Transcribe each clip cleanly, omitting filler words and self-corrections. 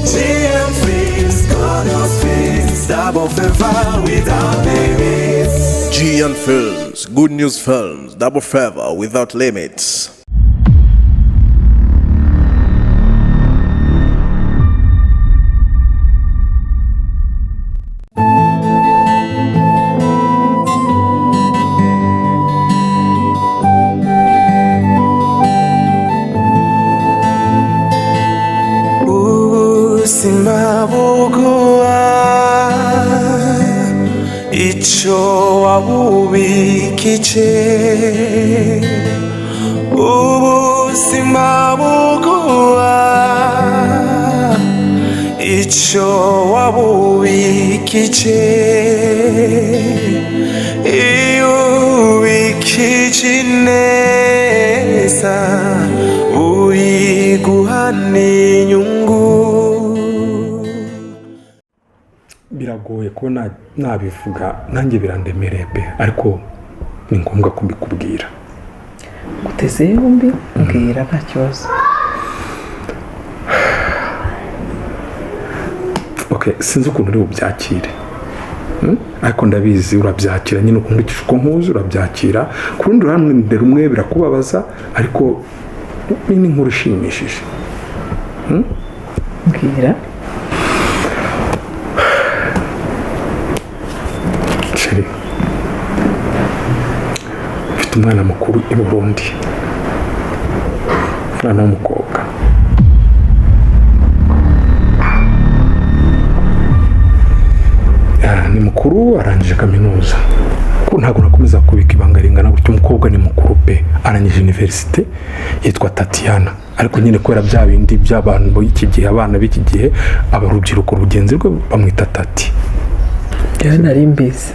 GM Films, God's Films, double favor without limits. GM Films, good news films, double favor without limits. Icho wabubikije ubuzima buguha icho wabubikije ubikije neza uyiguhana inyungu. Biragoye ko nabivuga nanjye birandemereye pe ariko ni ngombwa ko mbikubwira. Guteze yombi mbwira nta kibazo. Okay, sinzi ukuntu uri bubyakire. Ariko ndabizi urabyakira nyine ukuntu uko nkuzi urabyakira. Ku rundi ruhande rumwe birakubabaza ariko ni inkuru ishimishije. Mbwira. Mfite umwana mukuru i Burundi, umwana w'umukobwa. Ni mukuru arangije kaminuza. Ko ntabwo nakomeza kubika ibanga ringana gutyo. Umukobwa ni mukuru pe, arangije universite yitwa Tatiana. Ariko nyine kwera bya bindi by'abantu b'iki gihe, abana b'iki gihe abarubyiruko rugenzi rwe bamwita Tati. Nari mbizi.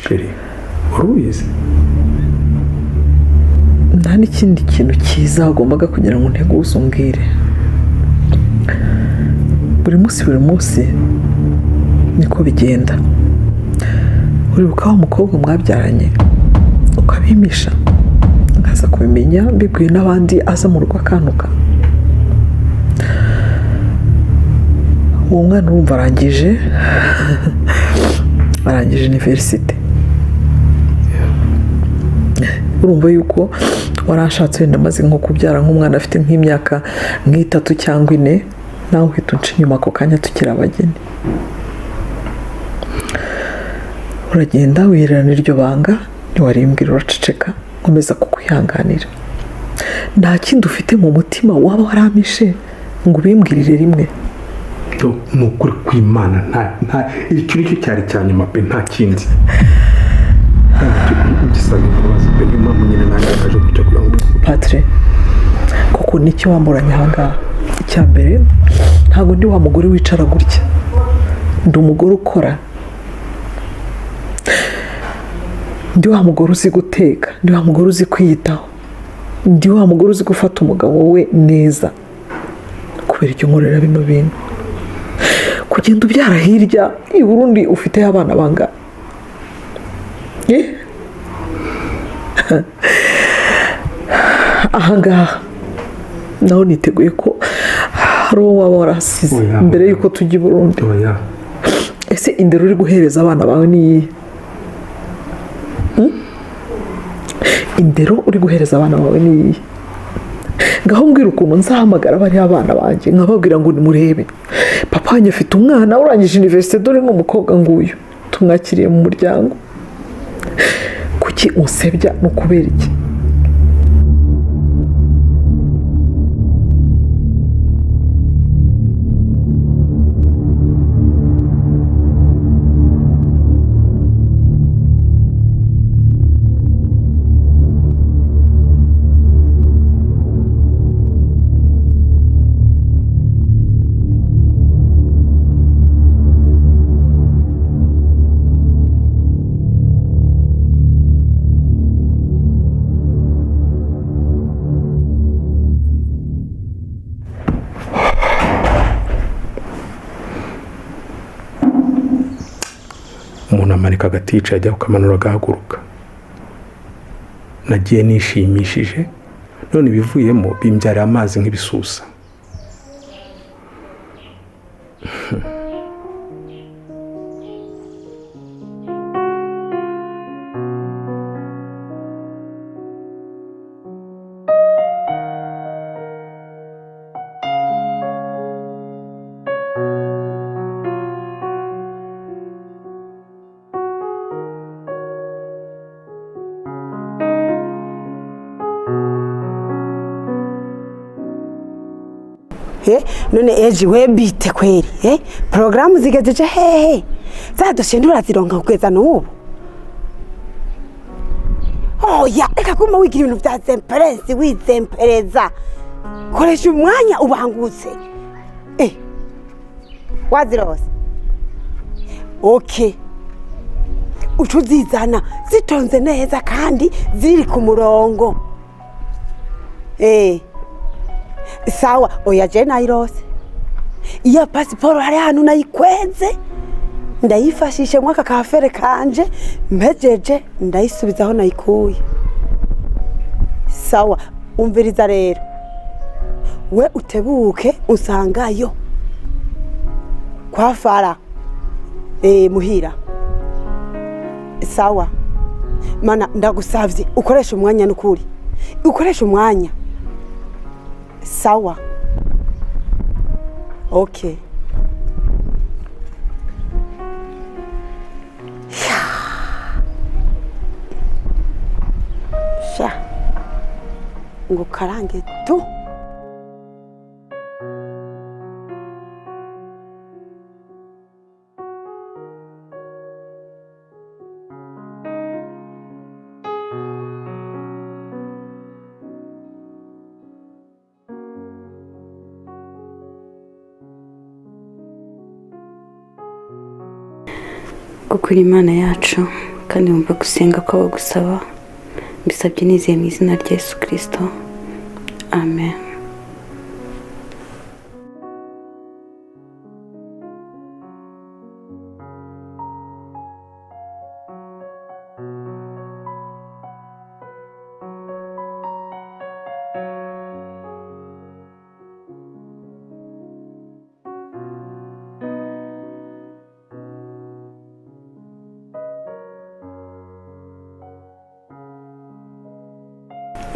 Sheri, urubizi? Nta n'ikindi kintu cyiza wagombaga kugira ngo nteguze umbwire. Buri munsi niko bigenda. Uribuka wa mukobwa mwabyaranye ukabimisha, nkaza kubimenya mbibwiye n'abandi aza mu rugo akantuka. Uwo mwana urumva arangije universite. Urumva yuko warashatse wenda maze nko kubyara nk'umwana afite nk'imyaka nk'itatu cyangwa 4, nawe uhita unca inyuma ako kanya tukiri abageni. Uragenda wirana iryo banga, ntiwarimbwira uraceceka, nkomeza kukwihanganira. Nta kindi ufite mu mutima waba waramishe ngo ubimbwirire rimwe. Nukuri kw'Imana nta icyo nicyo cyari cyanyuma pe, nta kindi. Patre, kuko nicyo wamuranye ahangaha. Icya mbere ntabwo ndi wa mugore wicara gutya, ndi umugore ukora, ndi wa mugore uzi guteka, ndi wa mugore uzi kwiyitaho, ndi wa mugore uzi gufata umugabo we neza. Kubera icyo nkorera bino bintu, kugenda ubyara hirya i Burundi ufite abana banga ahangaha naho niteguye ko hari uwo waba warasize mbere yuko tujya i Burundi. Ese indero uri guhereza abana bawe ni iyihe? Indero uri guhereza abana bawe ni iyihe? Ngaho mbwira ukuntu nzahamagara bari abana banjye nkababwira ngo nimurebe, papa wanjye afite umwana urangije universite, dore n'umukobwa nguyu tumwakiriye mu muryango. Kuki unsebya no kubera iki? umuntu amanika agaticaye ajya kukamanura agahaguruka. Nagiye nishimishije, none ibivuyemo bimbyarira amazi nk'ibisusa. none eji webite kweri programu zigejeje hehe zadushendura zironka kugeza n'ubu oya reka kuma wigira ibintu bya zemperezi wizempereza koresha umwanya ubangutse wazirose okay ucuzizana zitonze neza kandi ziri ku murongo sawa oya je nayirose iya pasiporo hari hano nayikweze ndayifashishe mwaka kafere kanje mpejeje ndayisubizaho nayikuye sawa umviriza rero we utebuke usangayo kwa fara muhira sawa mana ndagusavye ukoresha umwanya n'ukuri ukoresha umwanya sawa okay sha ngo karange tu gukura Imana yacu kandi wumva gusenga ko bagusaba mbisabye nizeye mu izina rya Yesu Kristo amen.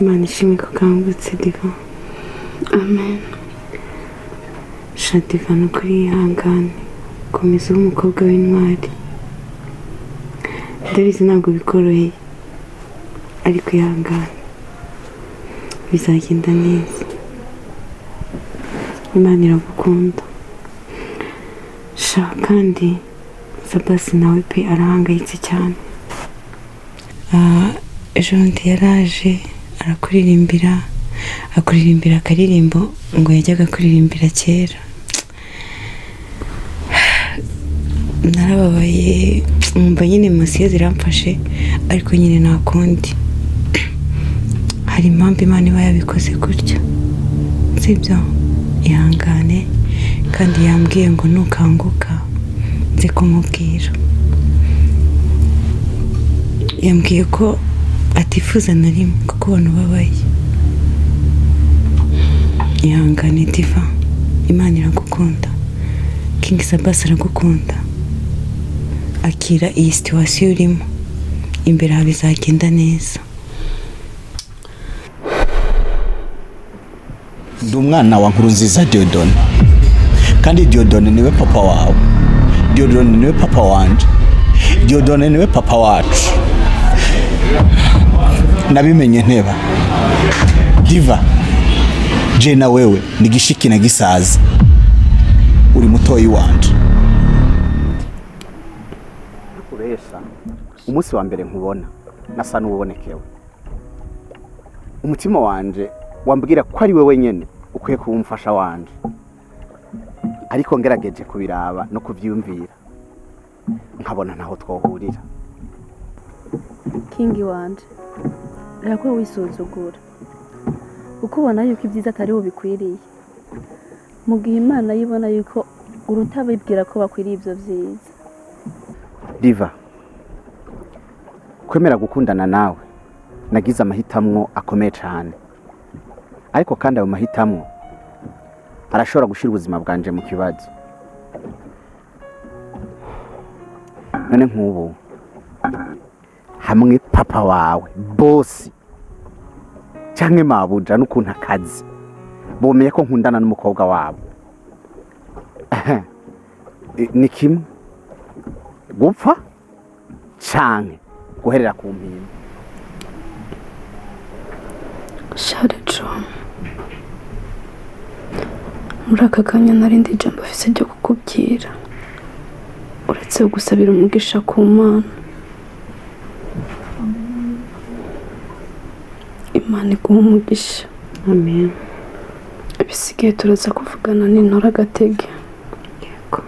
Imana ishimwe ko kangutse diva amen. Shadiva nukuri yihangane komeza umukobwa w'intwari ndabizi ntabwo bikoroheye ariko yihangane bizagenda neza Imana iragukunda sha kandi Sabasi nawe pe arahangayitse cyane ejo bundi yaraje arakuririmbira akaririmbo ngo yajyaga kuririmbira kera narababaye mba nyine musiye ziramfashe ariko nyine nta kundi hari impamvu Imana iba yabikoze gutya sibyo ihangane kandi yambwiye ngo nukanguka nze kumubwira yambwiye ko atifuza na rimwe kuko ubona ubabaye ihangane diva Imana iragukunda King Sabasi aragukunda akira iyi situation urimo imbere ha bizagenda neza. Ndi umwana wa Nkurunziza Diodone kandi Diodone niwe papa wawe, Diodone niwe papa wanje, Diodone niwe papa wacu. Nabimenye nteba diva je na wewe ni gishiki na gisaza uri mutoyi wanje. Uresha umunsi wa mbere nkubona nasa n'ubonekewe, umutima wanje wambwira ko ari wewe nyene ukwiye kumfasha wanje, ariko ngerageje kubiraba no kuvyumvira nkabona ntaho twohurira. Kingi wanje rakwe wisuzugura uko ubona yuko ibyiza atari ubikwiriye mu gihe Imana yibona yuko urutabibwira ko bakwiriye ibyo byiza. Diva kwemera gukundana nawe nagize amahitamwo akomeye cyane, ariko kandi ayo mahitamwo arashobora gushira ubuzima bwanje mu kibazo. none nk'ubu hamwe papa wawe bosi cyangwa mabuja n'ukuntu akazi bomeye ko nkundana n'umukobwa wabo ni kimwe gupfa canke guherera ku mpimba. Sharejo muri aka kanya narindi jambo afise ryo kukubwira uretse gusabira umugisha ku Mana. Imana iguha umugisha. Amen. Ibisigaye turaza kuvugana n'intora Gatege. Yego.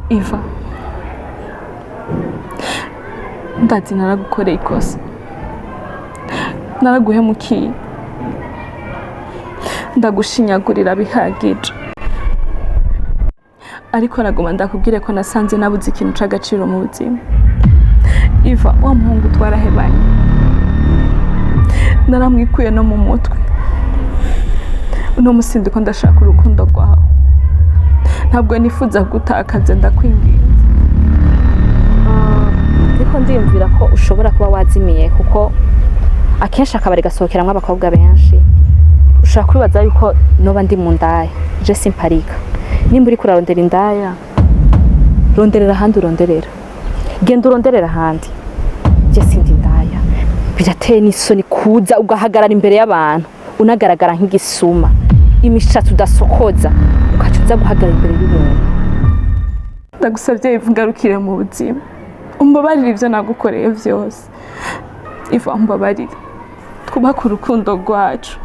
Iva, ndazi naragukoreye ikosa, naraguhemukiye, ndagushinyagurira bihagije, ariko naguma ndakubwire ko nasanze nabuze ikintu c'agaciro mu buzima. Iva, wa muhungu twarahebanye, naramwikuye no mu mutwe, uno musi ndiko ndashaka urukundo rwawe, ntabwo nifuza gutakaza, ndakwinginze. Ariko ndiyumvira ko ushobora kuba wazimiye kuko akenshi akabari gasohokeramwo abakobwa benshi. Ushaka kwibaza yuko noba ndi mu ndaya, je simparika. Nimba uri kurarondera indaya, ronderera ahandi uronderera. Genda uronderera ahandi. Je sindi indaya. Birateye n'isoni kuza ugahagarara imbere y'abantu, unagaragara nk'igisuma. Imishatsi udasokoza, ukacuza guhagarara imbere y'umuntu. Ndagusabye Ingarukire mu buzima. Umbabarire ivyo nagukoreye vyose. Iva, umbabarire. Twubaka urukundo rwacu.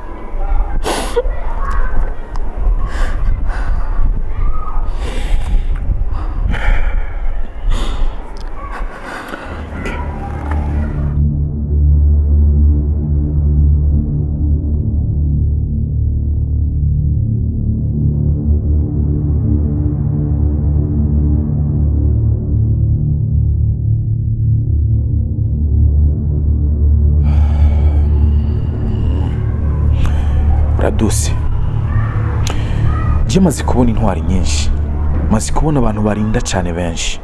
Dose, je maze kubona intwari nyinshi, maze kubona abantu barinda cyane benshi,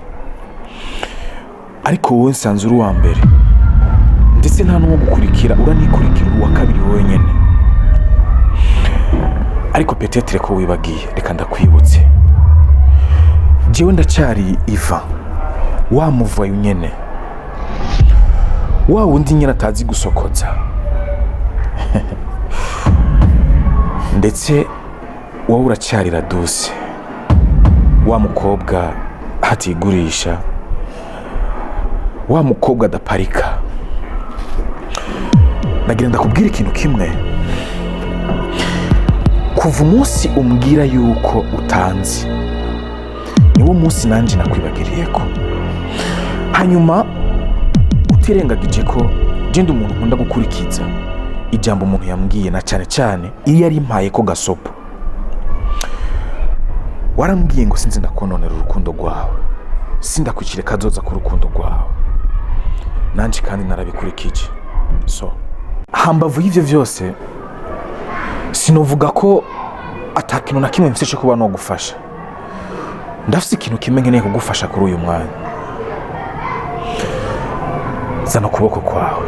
ariko wowe nsanze uri uwa mbere, ndetse nta n'uwo gukurikira, uranikurikira uwa kabiri wowe nyene. Ariko petetre ko wibagiye, reka ndakwibutse, jewe ndacyari Iva, wa muvayo nyene, wa wundi nyene atazi gusokoza. Ndetse wowe uracyarira Dose, wa mukobwa hatigurisha, wa mukobwa adaparika. nagira ndakubwira ikintu kimwe. Kuva umunsi umbwira yuko utanzi niwo munsi nanjye nakwibagiriye ko. Hanyuma utirengagije ko genda umuntu nkunda gukurikiza ijambo umuntu yambwiye, na cyane cyane iyo yari impaye ko gasopo. Warambwiye ngo sinzi ndakononera urukundo rwawe, sindakwicire kazoza ku rukundo rwawe, nanjye kandi narabikurikije. So hambavu y'ivyo vyose sinovuga ko atakintu na kimwe mfise cyo kuba no gufasha. Ndafise ikintu kimwe nkeneye kugufasha kuri uyu mwanya. Zana ukuboko kwawe.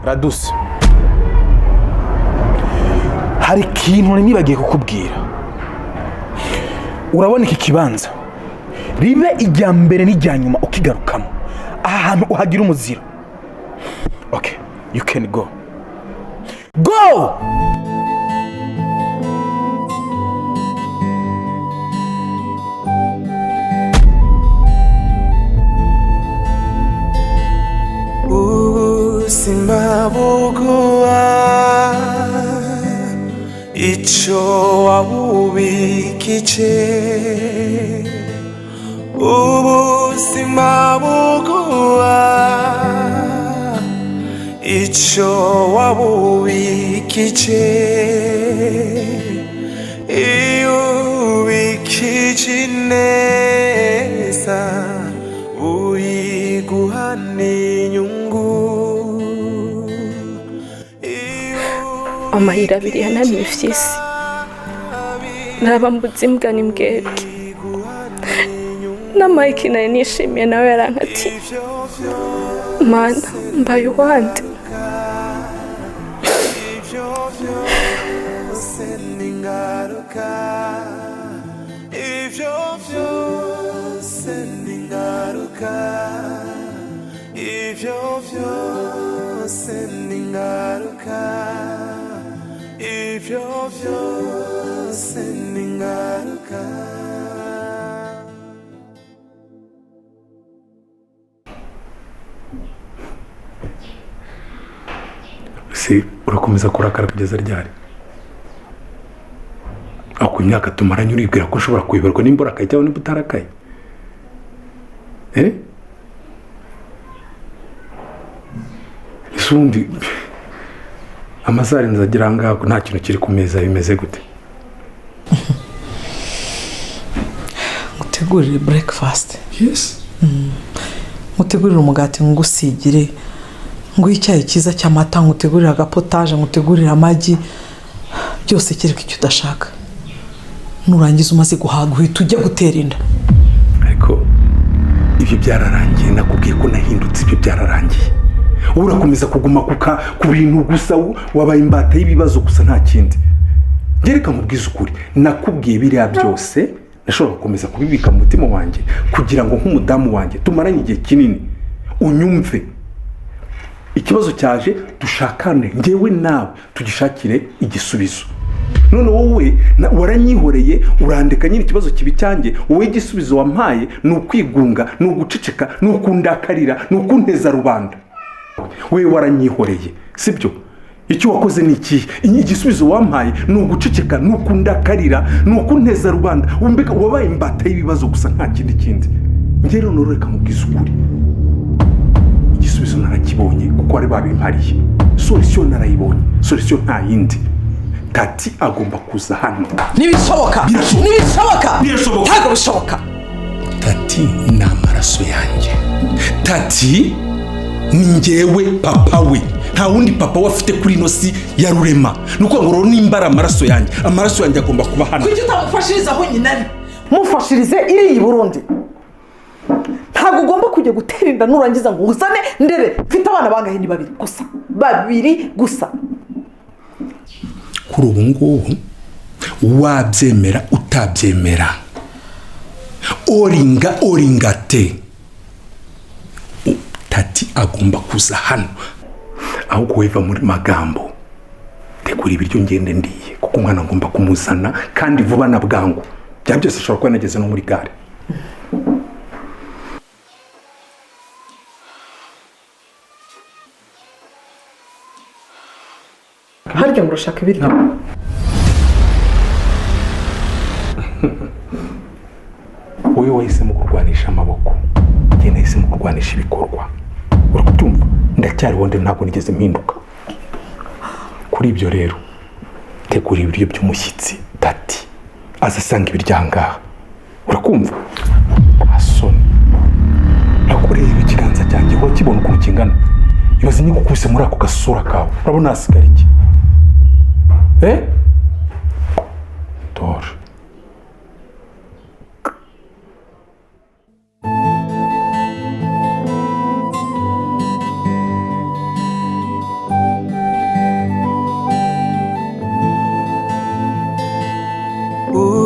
Radus, hari ikintu nibagiye kukubwira. Urabona iki kibanza ribe ijya mbere n'ijya nyuma ukigarukamo, aha hantu uhagira umuziro. Okay, you can go. Go! Simabuguwa ico wabubikije, ubuzima buguwa ico wabubikije, iyo ubikije neza uyiguhana inyungu. Amahira abiri yananiye ifyisi, naba mbuze imbwa n'imbwebwe. N'amayiki nari nishimiye nawe yarankati, mana mbaye uwande. Si urakomeza kurakara kugeza ryari? Ako imyaka tumaranye uribwira ko ushobora kuyoberwa n'imbura akajyaho niba utarakaye? Isundi amazari nzagira ngaho nta kintu kiri ku meza bimeze gute? Mutegurire breakfast. Yes. Mutegurire umugati ngusigire, ngo icyayi cyiza cy'amata, ngutegurire agapotage, ngutegurire amagi, byose kireka icyo udashaka. Nurangiza umaze guhaga uhita ujya gutera inda. Ariko ibyo byararangiye, nakubwiye ko nahindutse, ibyo byararangiye. Urakomeza kuguma ku bintu gusa, wabaye imbata y'ibibazo gusa nta kindi. Gereka mubwiza ukuri, nakubwiye biriya byose nashobora gukomeza kubibika mu mutima wanjye kugira ngo nk'umudamu wanjye tumaranye igihe kinini unyumve. Ikibazo cyaje dushakane ngewe nawe tugishakire igisubizo. None wowe waranyihoreye urandeka nyine ikibazo kibi cyanjye, wowe igisubizo wampaye ni ukwigunga, ni uguceceka, ni ukundakarira, ni ukunteza rubanda. Wewe waranyihoreye, sibyo? icyo wakoze ni iki? Igisubizo wampaye ni uguceceka, ni ukundakarira, ni ukunteza rubanda. Umbega wabaye imbata y'ibibazo gusa nta kindi. Njye rero noreka nkubwiza ukuri. Igisubizo narakibonye kuko ari babimpariye. Solution narayibonye. Solution nta yindi. Tati agomba kuza hano. Nibishoboka. Ntabwo bishoboka. Tati ni amaraso yanjye. Tati ni njyewe papa we. Nta wundi papa wafite kuri ino si ya rurema. Nuko ngo nimbara amaraso yanjye agomba kuba hano. Kuki utamufashiriza aho nyina ari? Mufashirize iri i Burundi. Ntabwo ugomba kujya gutera inda nurangiza ngo uzane ndebe. Mfite abana bangahe? Ni babiri gusa. Kuri ubu ngubu wabyemera utabyemera, oringate, Tati agomba kuza hano. Aho kuweva muri magambo, tegura ibiryo ngende ndiye kuko umwana ngomba kumuzana kandi vuba na bwangu. Bya byose ashobora kuba nageze no muri gare. Harya ngo urashaka ibiryo? Wowe wahisemo kurwanisha amaboko, njye nahisemo kurwanisha ibikorwa. Urakubyumva? Ndacyari wonde ntabwo nigeze mpinduka. Kuri ibyo rero tegura ibiryo by'umushyitsi Tati azasanga ibiryangaha. Urakumva? Asoni nakureba ikiganza cyanjye ho kibona ukuntu kingana. Ibaze nyine gukubise muri ako gasura kawe. Urabona hasigara iki? Dore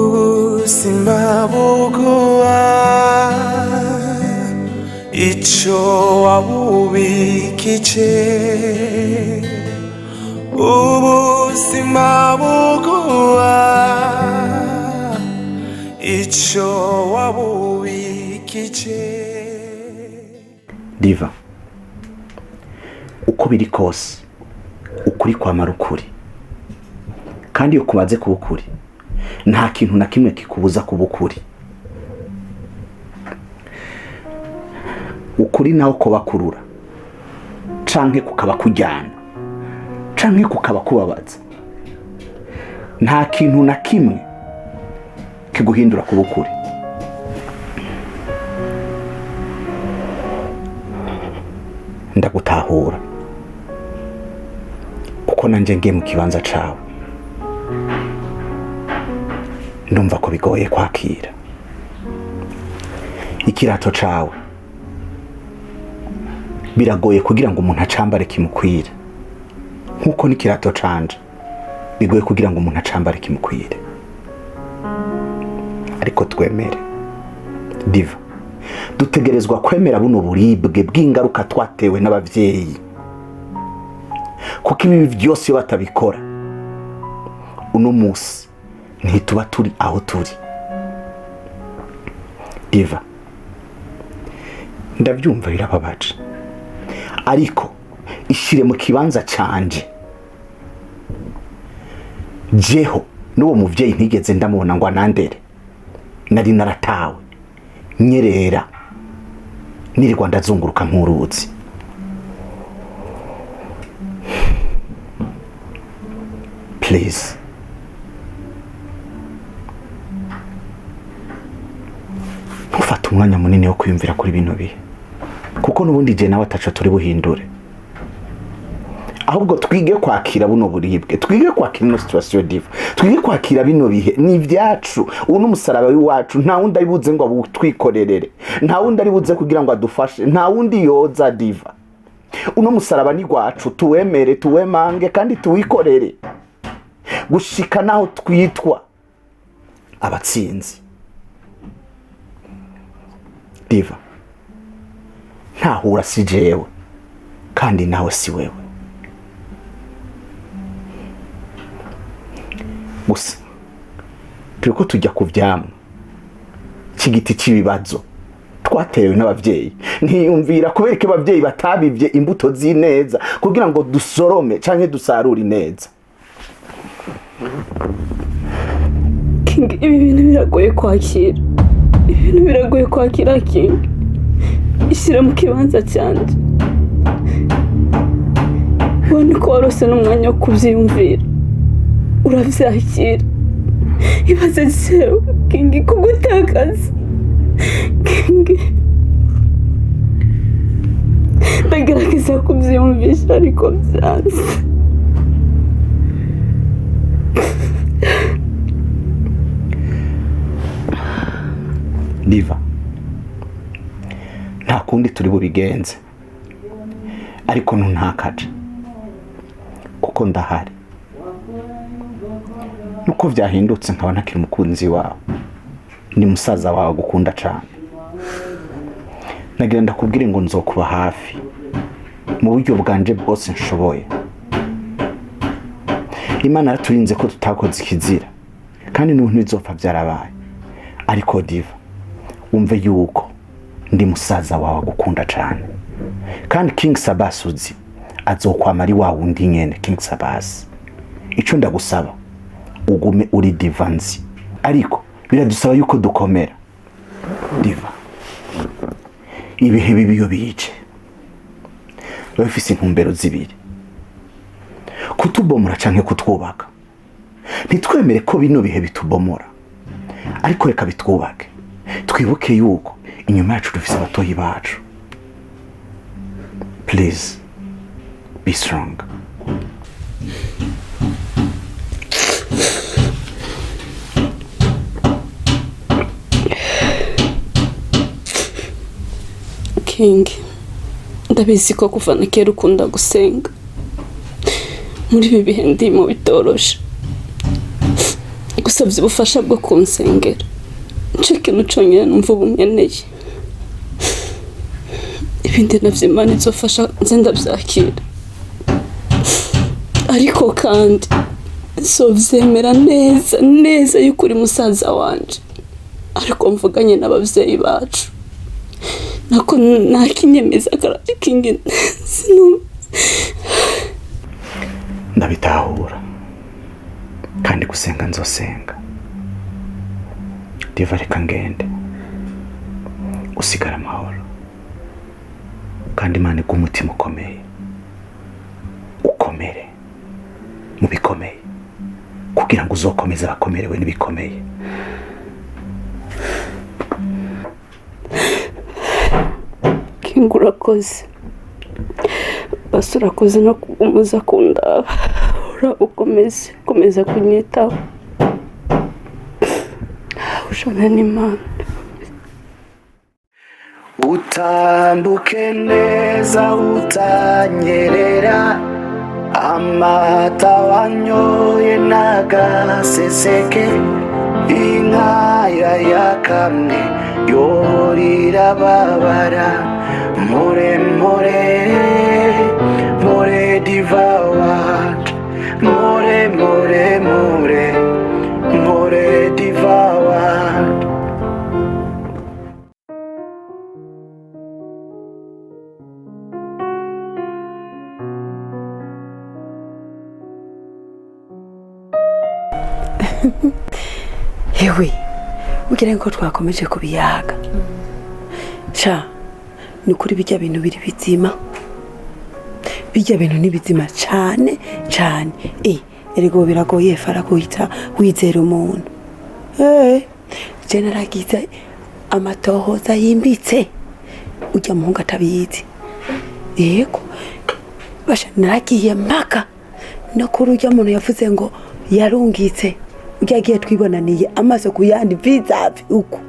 ubuzima buguha icyo wabubikije, ubuzima buguha icyo wabubikije. Diva, uko biri kose ukuri kwamara ukuri, kandi iyo kubaze kuba ukuri nta kintu na kimwe kikubuza kuba ukuri. Ukuri naho kuba kurura canke kukaba kujyana canke kukaba kubabaza, nta kintu na kimwe kiguhindura kuba ukuri. Ndagutahura kuko nanje ngiye mu kibanza cawe ndumva ko bigoye kwakira. Ikirato cawe biragoye kugira ngo umuntu acambare kimukwire, nkuko n'ikirato canje bigoye kugira ngo umuntu acambare kimukwire. Ariko twemere Diva, dutegerezwa kwemera buno buribwe bw'ingaruka twatewe n'abavyeyi, kuko ibi byose batabikora uno musi ntituba turi aho turi. Diva, ndabyumva birababaje, ariko ishire mu kibanza canje. Jeho n'uwo muvyeyi ntigeze ndamubona ngo anandere. Nari naratawe nyerera nirirwa ndazunguruka nk'uruzi. Please, ufata umwanya munini wo kwiyumvira kuri bino bihe, kuko nubundi je nawe ataco turi buhindure. Ahubwo twige kwakira buno buribwe, twige kwakira ino situation Diva, twige kwakira bino bihe ni ibyacu. Uwo n'umusaraba w'iwacu, nta wundi aribuze ngo abutwikorerere, nta wundi aribuze kugira ngo adufashe, nta wundi yoza Diva. Uno musaraba ni gwacu, tuwemere, tuwemange kandi tuwikorere gushika naho twitwa abatsinzi. Diva, ntahura si jewe kandi nawe si wewe. Gusa turiko tujya kuvyamwa kigiti c'ibibazo twatewe n'abavyeyi ntiyumvira kubera ko abavyeyi batabivye imbuto zineza kugira ngo dusorome canke dusarure neza. King, ibi bintu biragoye kwakira. Ibintu biragoye kwakira King. Ishyira mu kibanza cyanje. Ubona ko warose n'umwanya wo kubyiyumvira. Uravyakira. Ibaze jewe King kugutakaza. King. Ndagerageza kubyiyumvisha ariko byanze. Diva, nta kundi turi bubigenze ariko ntuntakaje kuko ndahari. Nuko vyahindutse nkaba ntakiri umukunzi wawe, ni musaza wawe gukunda cyane. Nagira ndakubwire ngo nzokuba hafi mu buryo bwanje bwose nshoboye. Imana yaturinze ko tutakoze ikizira kandi n'ubuntu bizopfa byarabaye. Ariko Diva, umve yuko ndi musaza wawe gukunda cyane kandi King Sabasuzi azokwama ari wa wundi nyene King Sabas. Ico ndagusaba ugume uri Diva nzi, ariko biradusaba yuko dukomera. Diva, ibihe bibi yo bice bafise intumbero zibiri, kutubomora canke kutwubaka. Ntitwemere ko bino bihe bitubomora, ariko reka bitwubake. Twibuke yuko inyuma yacu dufise abatoyi bacu. Please be strong. King, ndabizi ko kuva na kera ukunda gusenga. Muri ibi bihe ndimo bitoroshe. Gusabye ubufasha bwo kunsengera. Nicyo kintu conyine numva ubu nkeneye. Ibindi navyo Imana izofasha nze ndavyakira. Ariko kandi sovyemera neza yuko uri musaza wanje. Ariko mvuganye n'abavyeyi bacu. Nako nakinyemeza karati King sinu. Ndabitahura kandi gusenga nzosenga. Diva, reka ngende usigara amahoro kandi Imana iguhe umutima ukomeye, ukomere mu bikomeye kugira ngo uzokomeze abakomerewe n'ibikomeye. King, urakoze. Basi urakoze no kugumuza kundaba. Komeza kunyitaho. Ushana n'Imana. Utambuke neza utanyerera, amata wanyoye nagaseseke, inkaya yakamwe yorira babara. More Diva wacu, more Diva wacu. Yewe, ugira ngo twakomeje kubiyaga. Sha, nukuri bijya bintu biri bizima. Bijya bintu ni bizima cyane. Erego biragoye fara kuhita wizera umuntu. Generagize amatohoza yimbitse. Ujya muhungu atabizi. Yego. Basha naragiye mpaka no kuri ujya muntu yavuze ngo yarungitse. Ugiye twibonaniye amaso kuyandi visa uko.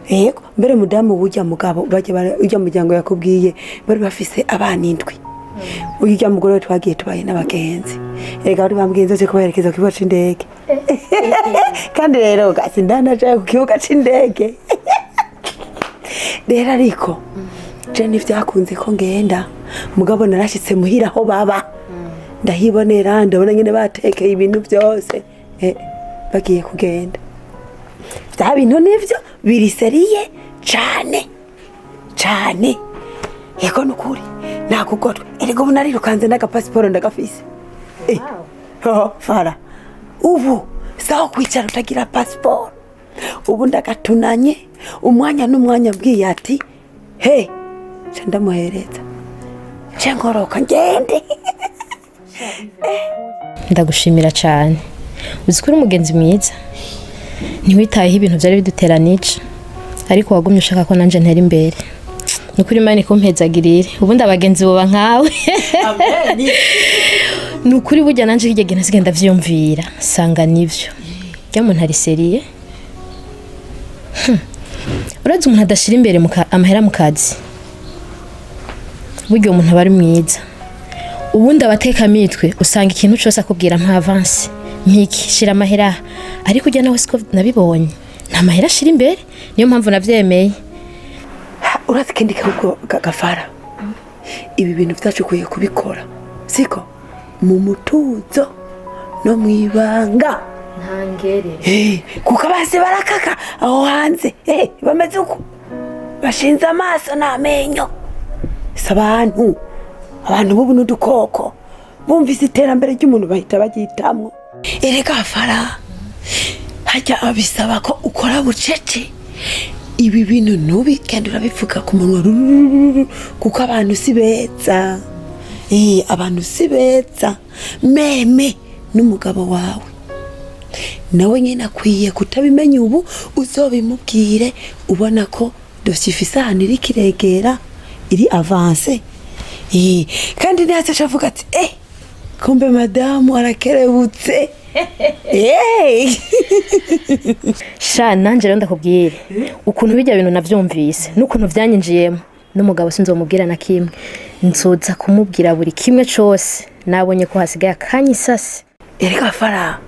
Yego, mbere mudamu bujya mugabo baje ujya muryango yakubwiye bari bafise abana indwi. Ujya mugore twagiye tubaye n'abagenzi. Erega bari bambwiye cyo kuberekeza ku kibuga c'indege. Kandi rero gasindana cyo ku kibuga c'indege. Rero ariko je nivyakunze ko ngenda mugabo narashitse muhira aho baba. Ndahibonera ndabona nyine batekeye ibintu byose. Bagiye kugenda. Bya bintu nivyo biri SERIE cyane. cane yego nukuri nakugotwe erega ubu narirukanze n'agapasiporo ndagafise fara ubu sawa kwicara utagira pasiporo ubu ndagatunanye umwanya n'umwanya bwiye ati he ndamuhereza nkoroka ngende. Ndagushimira cyane uzi ko uri umugenzi mwiza ntiwitayeho ibintu byari biduteranije ariko wagumye ushaka ko nanje ntera imbere nukuri Imana ikumpezagirire ubundi abagenzi boba nkawe nukuri burya nanje hirya gena sigenda vyumvira sanga nivyo rya muntu ari SERIE urazi umuntu adashira imbere amahera mu kazi buryo umuntu abari mwiza ubundi abateka mitwe usanga ikintu cyose akubwira nta avance Niki shira amahera ariko ujya nawe siko nabibonye nta mahera shira imbere niyo mpamvu navyemeye. Urazi kendi gafara ibi bintu byacukuye kubikora siko mu mutuzo no mwibanga ntangere kuko base barakaka aho hanze bameze uko bashinze amaso n'amenyo abantu bubu n'udukoko bumvise iterambere ry'umuntu bahita bagitamwo erega fara hajya abisaba ko ukora bucece ibi bintu nubi kandi urabivuga ku munwa kuko abantu si beza abantu si beza meme n'umugabo wawe nawe nyine akwiye kutabimenya ubu uzobimubwire ubona ko dosiye ifise ahantu iri kiregera iri avance kandi ntihatse avuga ati kumbe madamu arakerebutse sha nanje rero ndakubwire ukuntu bijya bintu navyumvise n'ukuntu vyanyinjiyemo n'umugabo sinzomubwira na kimwe nzoza kumubwira buri kimwe cyose nabonye ko hasigaye akanyisase erega fara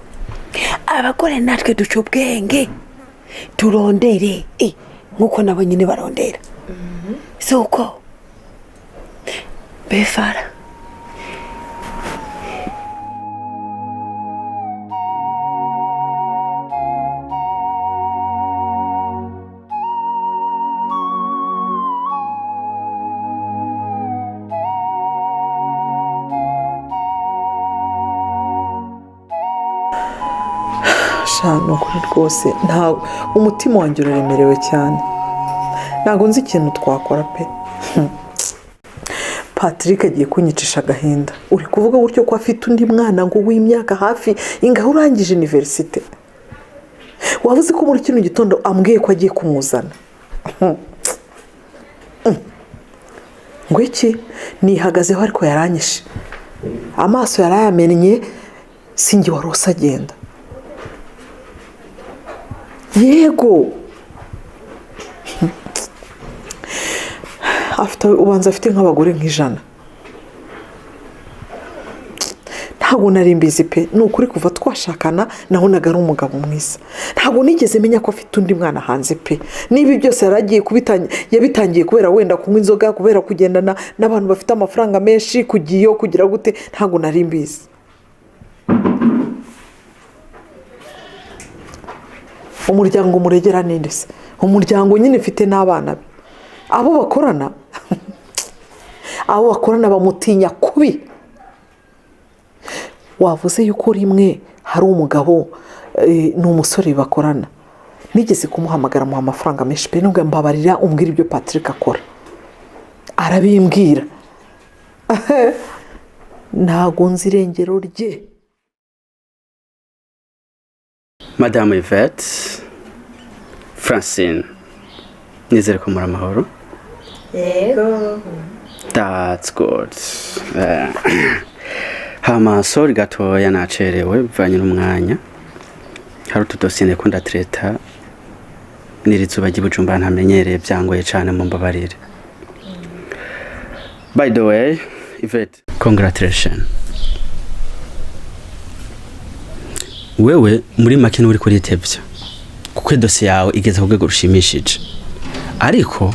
abagore natwe duca ubwenge turondere nkuko nabo nyine barondera suko befara shano kuri rwose nta umutima wanjye uraremerewe cyane ntago nzi ikintu twakora pe. Patrick agiye kunyicisha agahinda uri kuvuga gutyo ko afite undi mwana ngo w'imyaka hafi ingaho urangije universite wavuze ko muri kino gitondo ambwiye ko agiye kumuzana ngo iki nihagazeho ariko yaranyishe amaso yarayamennye singi warose agenda yego afite ubanza afite nk'abagore nk'ijana ntabwo nari mbizi pe ni ukuri kuva twashakana nabonaga ari umugabo mwiza ntabwo nigeze menya ko afite undi mwana hanze pe nibi byose yaragiye yabitangiye kubera wenda kunywa inzoga kubera kugendana n'abantu bafite amafaranga menshi kugiyo kugira gute ntabwo nari mbizi. Umuryango muregera ninde se umuryango nyine mfite n'abana be abo bakorana bamutinya kubi wavuze yuko rimwe hari umugabo n'umusore bakorana nigeze kumuhamagara mu amafaranga menshi pe nubwo mbabarira umbwira ibyo Patrick akora arabimbwira ntago nzi irengero rye. Madame Yvette Francine nizere ko muri amahoro. Yego That's good. Hama sorry gatoya nacerewe bivanye n'umwanya hari utudosine ko ndatreta nirizuba ry'Ibujumbura ntamenyereye byangoye cyane mu mbabarire. By the way Yvette congratulations. Wewe muri makino uri kuri tevya kuko dosiye yawe igeze ku rwego rushimishije ariko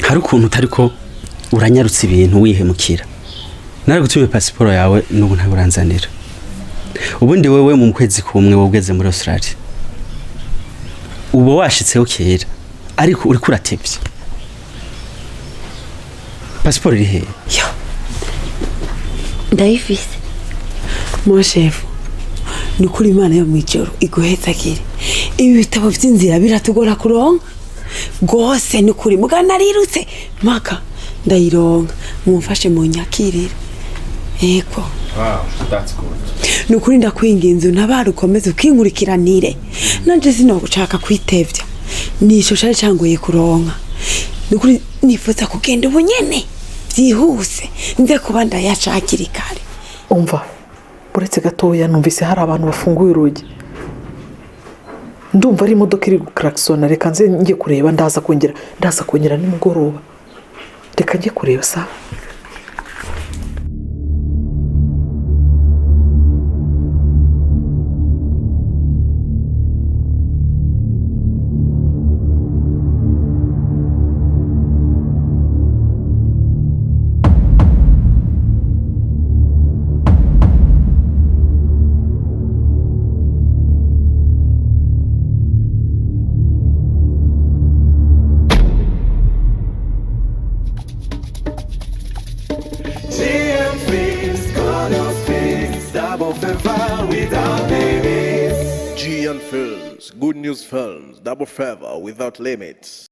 hari ukuntu utariko uranyarutse ibintu wihemukira nari gutume pasiporo yawe n'ubu ntaburanzanira ubundi wewe mu kwezi kumwe wogeze muri Australia ubo washitseho kera ariko uri kuratevya pasiporo iri he? yo ndayifise mon chef ni kuri Imana yo mwijoro iguhezagire. Ibi bitabo by'inzira biratugora kuronka gose, ni kuri mugana narirutse maka ndayironka, mumfashe mu nyakirire. Ego that's good. ni ukuri ndakwinginze ntabarukomeze ukinkurikiranire, nanje sinogushaka kwitevya, nisho cari cangoye kuronka. Ni ukuri nifuza kugenda ubunyene byihuse nze kuba ndayashakira kare. umva uretse gatoya numvise hari abantu bafunguye urugi, ndumva ari imodoka iri guklaxona. Reka nze njye kureba, ndaza kongera nimugoroba. Reka njye kureba sa. Films, Good News Films, Double Favor without limits.